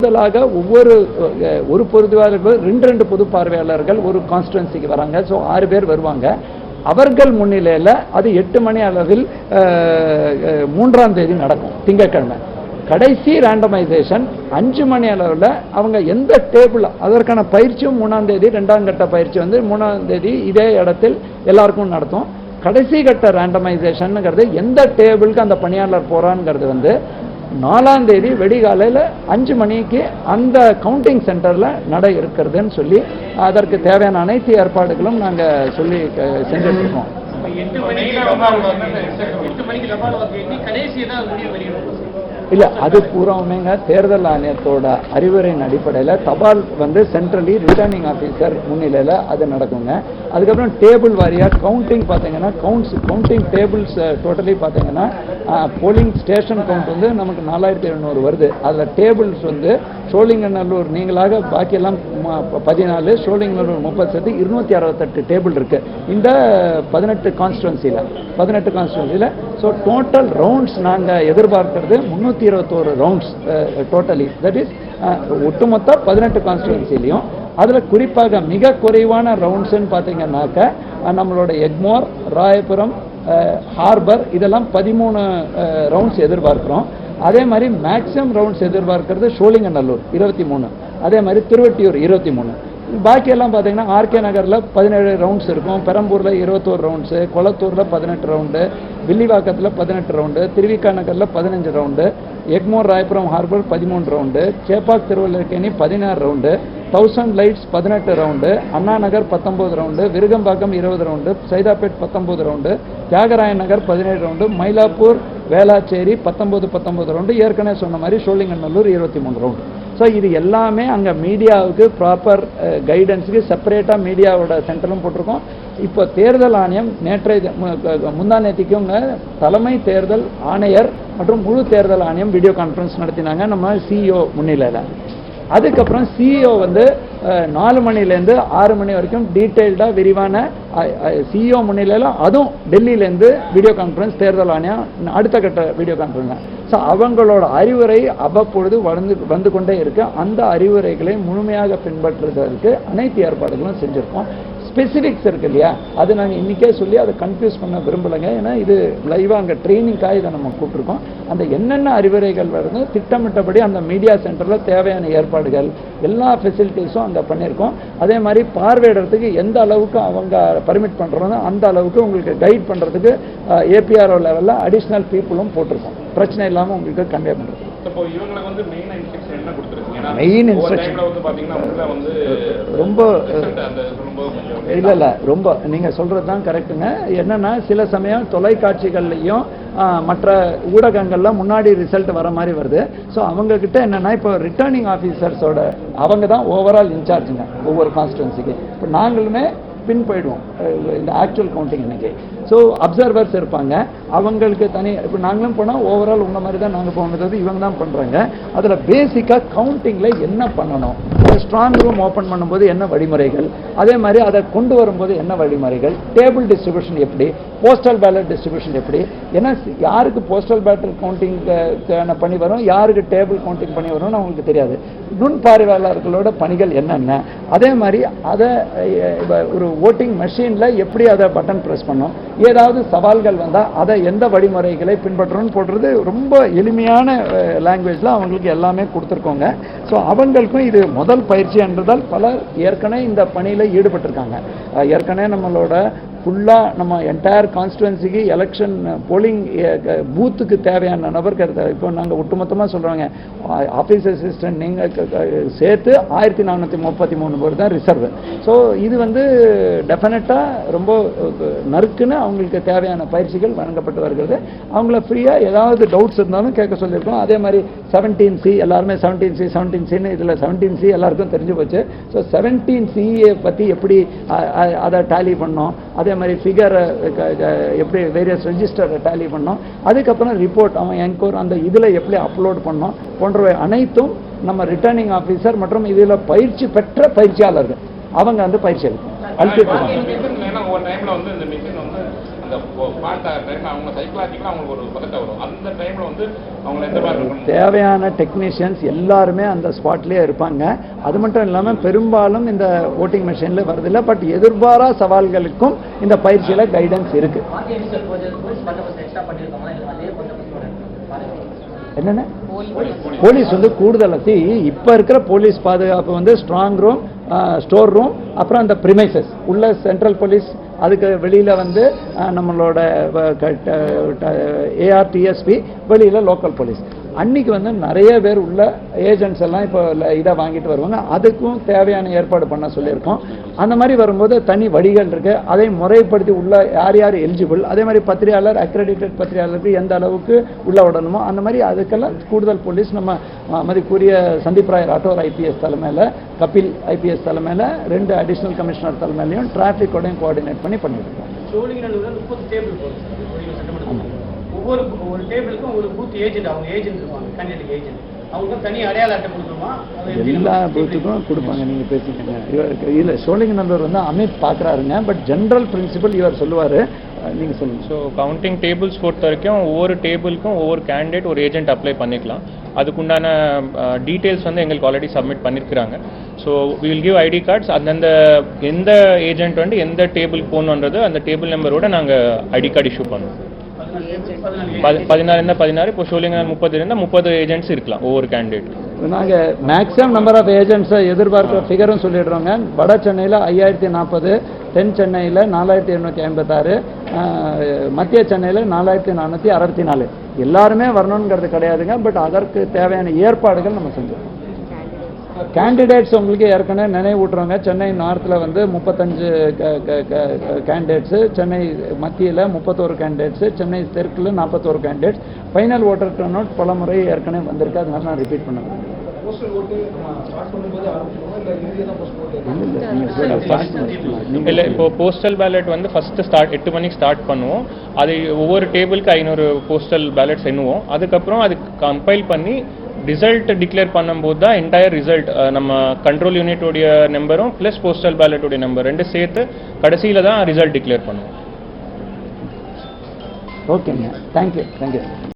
கூடுதலாக ஒரு பொதுவாளர்கள் 2 பொது பார்வையாளர்கள் ஒரு கான்ஸ்டிடுவன்சிக்கு வராங்க. ஸோ 6 பேர் வருவாங்க. அவர்கள் முன்னிலையில் அது 8 மணி அளவில் 3ஆம் தேதி நடக்கும், திங்கட்கிழமை. கடைசி ரேண்டமைசேஷன் 5 மணி அளவில் அவங்க எந்த டேபிள், அதற்கான பயிற்சியும் 3ஆம் தேதி, 2ஆம் கட்ட பயிற்சி வந்து 3ஆம் தேதி இதே இடத்தில் எல்லாருக்கும் நடத்தும். கடைசி கட்ட ரேண்டமைசேஷனுங்கிறது எந்த டேபிளுக்கு அந்த பணியாளர் போறான்ங்கிறது வந்து 4ஆம் தேதி வெடிகாலையில் 5 மணிக்கு அந்த கவுண்டிங் சென்டரில் நட இருக்கிறதுன்னு சொல்லி அதற்கு தேவையான அனைத்து ஏற்பாடுகளும் நாங்கள் சொல்லி செஞ்சுட்டு இருக்கோம். இல்லை, அது பூராவுமேங்க தேர்தல் ஆணையத்தோட அறிவுரையின் அடிப்படையில் தபால் வந்து சென்ட்ரலி ரிட்டர்னிங் ஆஃபீஸர் முன்னிலையில் அது நடக்குங்க. அதுக்கப்புறம் டேபிள் வாரியாக கவுண்டிங் பார்த்தீங்கன்னா கவுண்டிங் டேபிள்ஸ் டோட்டலி பார்த்தீங்கன்னா போலிங் ஸ்டேஷன் கவுண்ட் வந்து நமக்கு 4700 வருது. அதில் டேபிள்ஸ் வந்து சோழிங்கநல்லூர் நீங்களாக பாக்கியெல்லாம் 14, சோழிங்கநல்லூர் 30 சேர்த்து 268 டேபிள் இருக்குது இந்த 18 கான்ஸ்டிடுவன்சியில். ஸோ டோட்டல் ரவுண்ட்ஸ் நாங்கள் எதிர்பார்க்கறது 321 ரவுண்ட்ஸ் டோட்டலி. தட் இஸ் ஒட்டுமொத்த 18 கான்ஸ்டிடுவன்சிலையும். அதில் குறிப்பாக மிக குறைவான ரவுண்ட்ஸ்ன்னு பார்த்தீங்கன்னாக்க நம்மளோட எக்மோர், ராயபுரம், ஹார்பர் இதெல்லாம் 13 ரவுண்ட்ஸ் எதிர்பார்க்குறோம். அதே மாதிரி மேக்ஸிமம் ரவுண்ட்ஸ் எதிர்பார்க்கறது சோழிங்கநல்லூர் 23, அதே மாதிரி திருவட்டியூர் 23. பாக்கியெல்லாம் பார்த்தீங்கன்னா ஆர்கே நகரில் 17 ரவுண்ட்ஸ் இருக்கும், பெரம்பூரில் 21 ரவுண்ட்ஸு, கொளத்தூரில் 18 ரவுண்டு, வில்லிவாக்கத்தில் 18 ரவுண்டு, திருவிக்கா நகரில் 15 round, Egmore, Royapuram, Harbour 13 round, Chepauk, Thiruvallikeni 16 round, 1000 Lights 18 round, Anna Nagar 19 round, Virugambakkam 20 round, Saidapet 19 round, Thyagaraya Nagar 17 round, Mylapore, Velachery 19 round, ஏற்கனவே சொன்ன மாதிரி சோழிங்கநல்லூர் 23 ரவுண்டு. ஸோ இது எல்லாமே அங்கே மீடியாவுக்கு ப்ராப்பர் கைடன்ஸுக்கு செப்பரேட்டாக மீடியாவோட சென்டரும் போட்டிருக்கோம். இப்போ தேர்தல் ஆணையம் முந்தா நேற்றுக்குங்க தலைமை தேர்தல் ஆணையர் மற்றும் முழு தேர்தல் ஆணையம் வீடியோ கான்ஃபரன்ஸ் நடத்தினாங்க நம்ம சிஇஓ முன்னிலையில். அதுக்கப்புறம் சிஇஓ வந்து 4 மணிலேருந்து 6 மணி வரைக்கும் டீட்டெயில்டாக விரிவான சிஇஓ முன்னிலையில், அதுவும் டெல்லியிலேருந்து வீடியோ கான்ஃபரன்ஸ் தேர்தல் ஆணையம் அடுத்த கட்ட வீடியோ கான்ஃபரன்ஸ். ஸோ அவங்களோட அறிவுரை அவ்வப்பொழுது வந்து கொண்டே இருக்கு. அந்த அறிவுரைகளை முழுமையாக பின்பற்றுவதற்கு அனைத்து ஏற்பாடுகளும் செஞ்சுருக்கோம். ஸ்பெசிஃபிக்ஸ் இருக்கு இல்லையா, அது நாங்கள் இன்றைக்கே சொல்லி அதை கன்ஃபியூஸ் பண்ண விரும்பலைங்க. ஏன்னா இது லைவாக அங்கே ட்ரைனிங்காக இதை நம்ம கூப்பிட்ருக்கோம். அந்த என்னென்ன அறிவுரைகள் வருது திட்டமிட்டபடி அந்த மீடியா சென்டரில் தேவையான ஏற்பாடுகள் எல்லா ஃபெசிலிட்டிஸும் அங்கே பண்ணியிருக்கோம். அதே மாதிரி பார்வையிடுறதுக்கு எந்த அளவுக்கு அவங்க பர்மிட் பண்ணுறோமோ அந்த அளவுக்கு உங்களுக்கு கைட் பண்ணுறதுக்கு ஏபிஆர்ஓ லெவலில் அடிஷ்னல் பீப்புளும் போட்டிருக்கோம், பிரச்சனை இல்லாமல் உங்களுக்கு கன்வே பண்ணுறது. மெயின் இன்ஸ்ட்ரக்ஷன் ரொம்ப இல்லை ரொம்ப நீங்கள் சொல்கிறது தான் கரெக்டுங்க. என்னென்னா சில சமயம் தொலைக்காட்சிகள்லையும் மற்ற ஊடகங்களில் முன்னாடி ரிசல்ட் வர மாதிரி வருது. ஸோ அவங்கக்கிட்ட என்னென்னா இப்போ ரிட்டர்னிங் ஆஃபீஸர்ஸோட அவங்க தான் ஓவரால் இன்சார்ஜுங்க ஒவ்வொரு கான்ஸ்டிடுவன்சிக்கு. இப்போ நாங்களுமே பின் போயிடுவோம் இந்த ஆக்சுவல் கவுண்டிங் இன்னைக்கு. ஸோ அப்சர்வர்ஸ் இருப்பாங்க, அவங்களுக்கு தனி. இப்போ நாங்களும் போனால் ஓவரால் உங்களை மாதிரி தான் நாங்கள் போகிறது, இவங்க தான் பண்ணுறாங்க. அதில் பேசிக்காக கவுண்டிங்கில் என்ன பண்ணணும், ஸ்ட்ராங் ரூம் ஓப்பன் பண்ணும்போது என்ன வழிமுறைகள், அதே மாதிரி அதை கொண்டு வரும்போது என்ன வழிமுறைகள், டேபிள் டிஸ்ட்ரிபியூஷன் எப்படி, போஸ்டல் பேலட் டிஸ்ட்ரிபியூஷன் எப்படி, ஏன்னா யாருக்கு போஸ்டல் பேலட் கவுண்டிங் பண்ணி வரும், யாருக்கு டேபிள் கவுண்டிங் பண்ணி வரும்னு அவங்களுக்கு தெரியாது. நுண் பார்வையாளர்களோட பணிகள் என்னென்ன, அதே மாதிரி அதை ஒரு ஓட்டிங் மெஷினில் எப்படி அதை பட்டன் ப்ரெஸ் பண்ணணும், ஏதாவது சவால்கள் வந்தால் அதை எந்த வழிமுறைகளை பின்பற்றணும்னு போடுறது ரொம்ப எளிமையான லாங்குவேஜில் அவங்களுக்கு எல்லாமே கொடுத்துருக்கோங்க. ஸோ அவங்களுக்கும் இது முதல் பயிற்சி என்றதால் பலர் ஏற்கனவே இந்த பணியில் ஈடுபட்டிருக்காங்க. ஏற்கனவே நம்மளோட ஃபுல்லாக நம்ம என்டையர் கான்ஸ்டிடுவன்சிக்கு எலெக்ஷன் போலிங் பூத்துக்கு தேவையான நபர் இப்போ நாங்கள் ஒட்டுமொத்தமாக சொல்கிறாங்க, ஆஃபீஸ் அசிஸ்டன்ட் நீங்கள் சேர்த்து 1433 பேர் தான் ரிசர்வ். ஸோ இது வந்து டெஃபினட்டாக ரொம்ப நறுக்குன்னு அவங்களுக்கு தேவையான பயிற்சிகள் வழங்கப்பட்டு வருகிறது. அவங்கள ஃப்ரீயாக ஏதாவது டவுட்ஸ் இருந்தாலும் கேட்க சொல்லியிருக்கோம். அதே மாதிரி 17C எல்லாருமே 17Cன்னு இதில் 17C எல்லாருக்கும் தெரிஞ்சு போச்சு. ஸோ 17CA பற்றி எப்படி அதை டேலி பண்ணோம், அதே மாதிரி ஃபிகரை எப்படி வேரியஸ் ரெஜிஸ்டரை டேலி பண்ணோம், அதுக்கப்புறம் ரிப்போர்ட் அவன் என்கோர் அந்த இதில் எப்படி அப்லோட் பண்ணோம் போன்றவை அனைத்தும் நம்ம ரிட்டர்னிங் ஆஃபீஸர் மற்றும் இதில் பயிற்சி பெற்ற பயிற்சியாளர்கள் அவங்க வந்து பயிற்சி எடுக்கும். அந்த பார்த்த டைமில் அவங்க சைக்கலாஜிக்கலாக அவங்களுக்கு ஒரு பதட்டம் வரும். அந்த டைமில் வந்து அவங்க எந்த மாதிரி இருக்கணும்? தேவையான டெக்னீஷியன்ஸ் எல்லாருமே அந்த ஸ்பாட்லேயே இருப்பாங்க. அது மட்டும் இல்லாமல் பெரும்பாலும் இந்த ஓட்டிங் மிஷினில் வரதில்லை. பட் எதிர்பாரா சவால்களுக்கும் இந்த பயிற்சியில் கைடன்ஸ் இருக்கு. என்னென்ன போலீஸ் வந்து கூடுதல் இப்போ இருக்கிற போலீஸ் பாதுகாப்பு வந்து ஸ்ட்ராங் ரூம், ஸ்டோர் ரூம், அப்புறம் அந்த ப்ரிமைசஸ் உள்ள சென்ட்ரல் போலீஸ், அதுக்கு வெளியில் வந்து நம்மளோட ஏஆர்டிஎஸ்பி, வெளியில் லோக்கல் போலீஸ். அன்னைக்கு வந்து நிறைய பேர் உள்ள ஏஜென்ட்ஸ் எல்லாம் இப்போ இதை வாங்கிட்டு வருவாங்க. அதுக்கும் தேவையான ஏற்பாடு பண்ண சொல்லியிருக்கோம். அந்த மாதிரி வரும்போது தனி வழிகள் இருக்கு. அதை முறைப்படுத்தி உள்ள யார் யார் எலிஜிபிள், அதே மாதிரி பத்திரிகையாளர், அக்ரெடிட்டட் பத்திரிகையாளருக்கு எந்த அளவுக்கு உள்ள விடணுமோ அந்த மாதிரி அதுக்கெல்லாம் கூடுதல் போலீஸ் நம்ம மதிப்புரிய சந்தீப் ராய் ராட்டோர் ஐபிஎஸ் தலைமையில், கபில் ஐபிஎஸ் தலைமையில், 2 அடிஷனல் கமிஷனர் தலைமையிலையும் டிராஃபிக்கோடையும் கோஆர்டினேட் பண்ணிட்டு இருக்கோம். ஒவ்வொரு டேபிளுக்கும் ஒரு பூத் ஏஜென்ட், அவங்க ஏஜென்ட் இருப்பாங்க, கேண்டிடேட் ஏஜென்ட். அவங்க தனி அடையாள அட்டை கொடுக்கணுமா? எல்லா பூத்துக்கும் கொடுப்பாங்க. நீங்கள் பேசிக்கங்க. இல்லை, சோழிங்கநல்லூர் வந்து அமித் பார்க்குறாருங்க. பட் ஜென்ரல் பிரின்சிபல் இவர் சொல்லுவார். நீங்கள் சொல்லுங்கள். ஸோ கவுண்டிங் டேபிள்ஸ் பொறுத்த வரைக்கும் ஒவ்வொரு டேபிளுக்கும் ஒவ்வொரு கேண்டிடேட் ஒரு ஏஜென்ட் அப்ளை பண்ணிக்கலாம். அதுக்குண்டான டீட்டெயில்ஸ் வந்து எங்களுக்கு ஆல்ரெடி சப்மிட் பண்ணியிருக்கிறாங்க. So we will give ID cards. அந்தந்த எந்த ஏஜென்ட் வந்து எந்த டேபிள் போகணுன்றது அந்த டேபிள் நம்பரோட நாங்கள் ஐடி கார்டு இஷ்யூ பண்ணுவோம். 14 இருந்தால் 16, இப்போ சோழிங்கநல்லூர் 30 இருந்தால் 30 ஏஜென்ட்ஸ் இருக்கலாம் ஒவ்வொரு கேண்டிடேட். நாங்கள் மேக்ஸிமம் நம்பர் ஆஃப் ஏஜென்ட்ஸை எதிர்பார்க்குற ஃபிகரும் சொல்லிடுறோங்க. வட சென்னையில் 5040, தென் சென்னையில் 4856, மத்திய சென்னையில் 4464. எல்லாருமே வரணுங்கிறது கிடையாதுங்க. பட் அதற்கு தேவையான ஏற்பாடுகள் நம்ம செஞ்சோம். கேண்டிடேட்ஸ் உங்களுக்கு ஏற்கனவே நினைவூட்டுறோங்க. சென்னை நார்த்தில் வந்து 35 கேண்டிடேட்ஸு, சென்னை மத்தியில் 31 கேண்டிடேட்ஸு, சென்னை தெற்கில் 41 candidates. Final voter turn out பல முறை ஏற்கனவே வந்திருக்கு. அதனால நான் ரிப்பீட் பண்ணுவேன். இல்லை, இப்போ போஸ்டல் பேலட் வந்து ஃபஸ்ட்டு 8 மணிக்கு ஸ்டார்ட் பண்ணுவோம். அது ஒவ்வொரு டேபிளுக்கு 500 போஸ்டல் பேலட்ஸ் எண்ணுவோம். அதுக்கப்புறம் அது கம்பைல் பண்ணி ரிசல்ட் டிக்ளேர் பண்ணும்போது தான் என்டையர் ரிசல்ட் நம்ம கண்ட்ரோல் யூனிட்டோடைய நம்பரும் ப்ளஸ் போஸ்டல் பேலட்டோடைய நம்பர் 2 சேர்த்து கடைசியில் தான் ரிசல்ட் டிக்ளேர் பண்ணுவோம். ஓகேங்க, தேங்க்யூ.